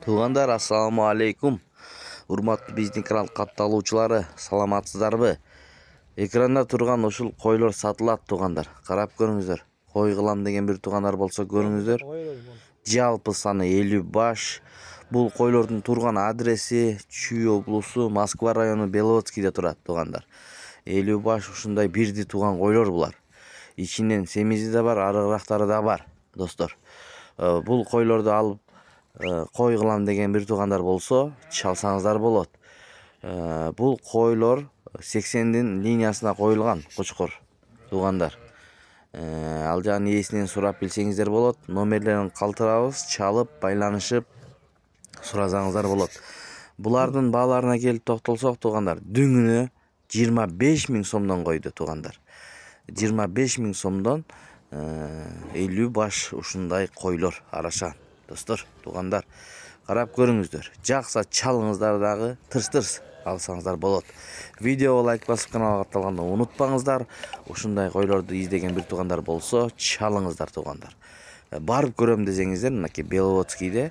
Туугандар, ассаламу алейкум. Урматтуу биздин канал катталуучулары, саламатсыздарбы? Экранда турган ушул койлор сатылат, туугандар. Карап көрүңүздөр. Кой кылам деген бир туугандар болсо көрүңүздөр. Жалпы саны 50 баш. Бул койлордун турган адреси Чүй облусу, Москва району, Беловодскийде турат, туугандар. 50 баш ушундай бирди туган койлор булар. Ичинен семизи да бар, арыгырактары да бар, достор. Бул койлорду алып кой кылам деген бир туугандар болсо чалсаңыздар болот. Бул койлор 80-дин линиясына коюлган кочкор, туугандар. Ал жагын ээсинен сурап билсеңиздер болот. Номерлерин калтырабыз, чалып, байланышып суразаңыздар болот. Булардын бааларына келип токтолсок, туугандар, дүңүнө 25 000 сомдон койду, туугандар. 25 000 сомдон 50 баш ушундай койлор арашан, достор, туугандар. Карап көрүңүздөр. Жакса чалыңыздар дагы тырс-тырс алсаңыздар болот. Видеого лайк басып каналга катталганды унутпаңыздар. Ушундай койлорду издеген бир туугандар болсо чалыңыздар, туугандар. Барып көрөм десеңиздер, мынакей Беловодскийде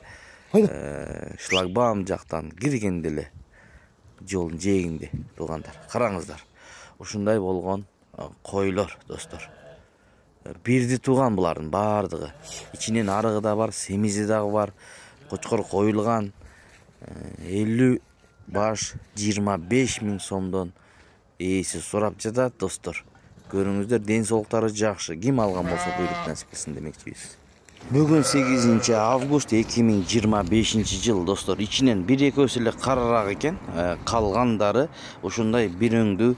шлагбаум жактан киргенде эле жолдун жээгинде, туугандар. Караңыздар. Ушундай болгон койлор, достор. Бирди туган булардын баардыгы. Ичинен арыгы да бар, семизи дагы бар. Кочкор коюлган. 50 баш 25 000 сомдон ээси сурап жатат, достор. Көрүңүздөр, ден соолуктары жакшы. Ким алган болсо буйрук насип кылсын демекчибиз. Бүгүн 8 август 2025 жыл, достор. Ичинен бир-экөөсү эле карараак экен. Калгандары ушундай бир өңдүү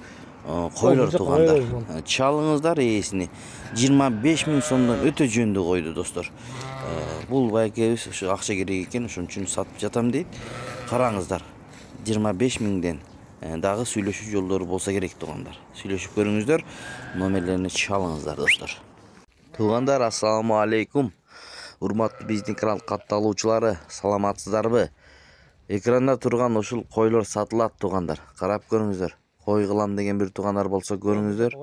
койлор, туугандар. Чалыңыздар ээсини. 25 000 сомдон өтө жөндүү койду, достор. Бул байкебиз ушу акча керек экен, ошон үчүн сатып жатам дейт. Караңыздар. 25 000ден дагы сүйлөшүү жолдору болсо керек, туугандар. Сүйлөшүп көрүңүздөр, номерлеrini чалыңыздар, достор. Туугандар, ассаламу алейкум. Урматтуу биздин канал катталуучулары, саламатсыздарбы? Экранда турган ушул койлор сатылат, туугандар. Карап көрүңүздөр. Кой кылам деген бир туугандар болсо көрүңүздөр.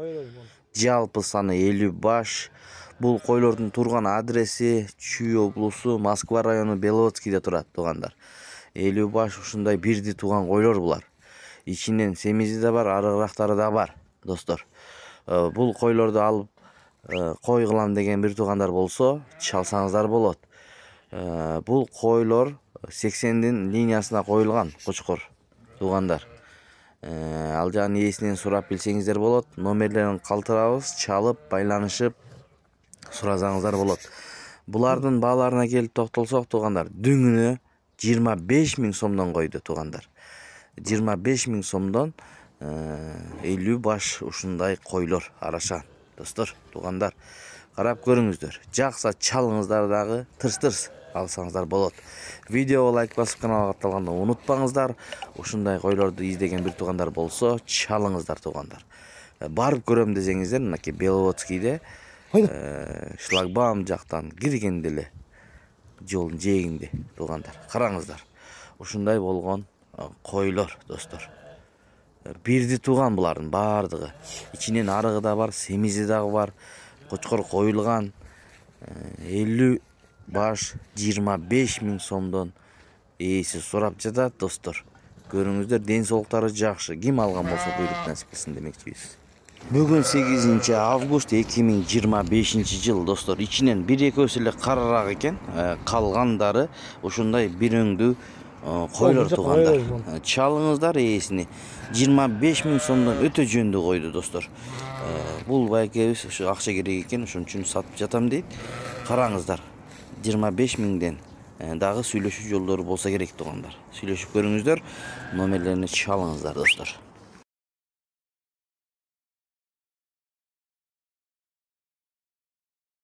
Жалпы саны 50 баш. Бул койлордун турган адреси Чүй облусу, Москва району, Беловодскийде турат, туугандар. 50 баш ушундай бирди туган койлор булар. Ичинен семизи да бар, арыгырактары да бар, достор. Бул койлорду алып кой кылам деген бир туугандар болсо чалсаңыздар болот. Бул койлор 80-дин линиясына коюлган кочкор, туугандар. Ал жагын ээсинен сурап билсеңиздер болот. Номерлерин калтырабыз, чалып, байланышып суразаңыздар болот. Булардын бааларына келип токтолсок, туугандар, дүңүнө 25 000 сомдон койду, туугандар. 25 000 сомдон 50 баш ушундай койлор арашан, достор, туугандар. Карап көрүңүздөр. Жакса чалыңыздар дагы тырс-тырс алсаңыздар болот. Видеого лайк басып каналга катталганды унутпаңыздар. Ушундай койлорду издеген бир туугандар болсо чалыңыздар, туугандар. Барып көрөм десеңиздер, мынакей Беловодскийде шлагбаум жактан киргенде эле жолдун жээгинде, туугандар. Караңыздар. Ушундай болгон койлор, достор. Бирди туган булардын баардыгы. Ичинен арыгы да бар, семизи дагы бар. Кочкор коюлган. 50 баш 25 000 сомдон ээси сурап жатат, достор. Көрүңүздөр, ден соолуктары жакшы. Ким алган болсо буйрук насип кылсын демекчибиз. Бүгүн 8 август 2025 жыл, достор. Ичинен бир-экөөсү эле карараак экен. Калгандары ушундай бир өңдүү койлор, туугандар. Чалыңыздар ээсини. 25 000 сомдон өтө жөндүү койду, достор. Бул байкебиз ушу акча керек экен, ошон үчүн сатып жатам дейт. Караңыздар. 25 000ден дагы сүйлөшүү жолдору болсо керек, туугандар. Сүйлөшүп көрүңүздөр, номерлеrini чалыңыздар, достор.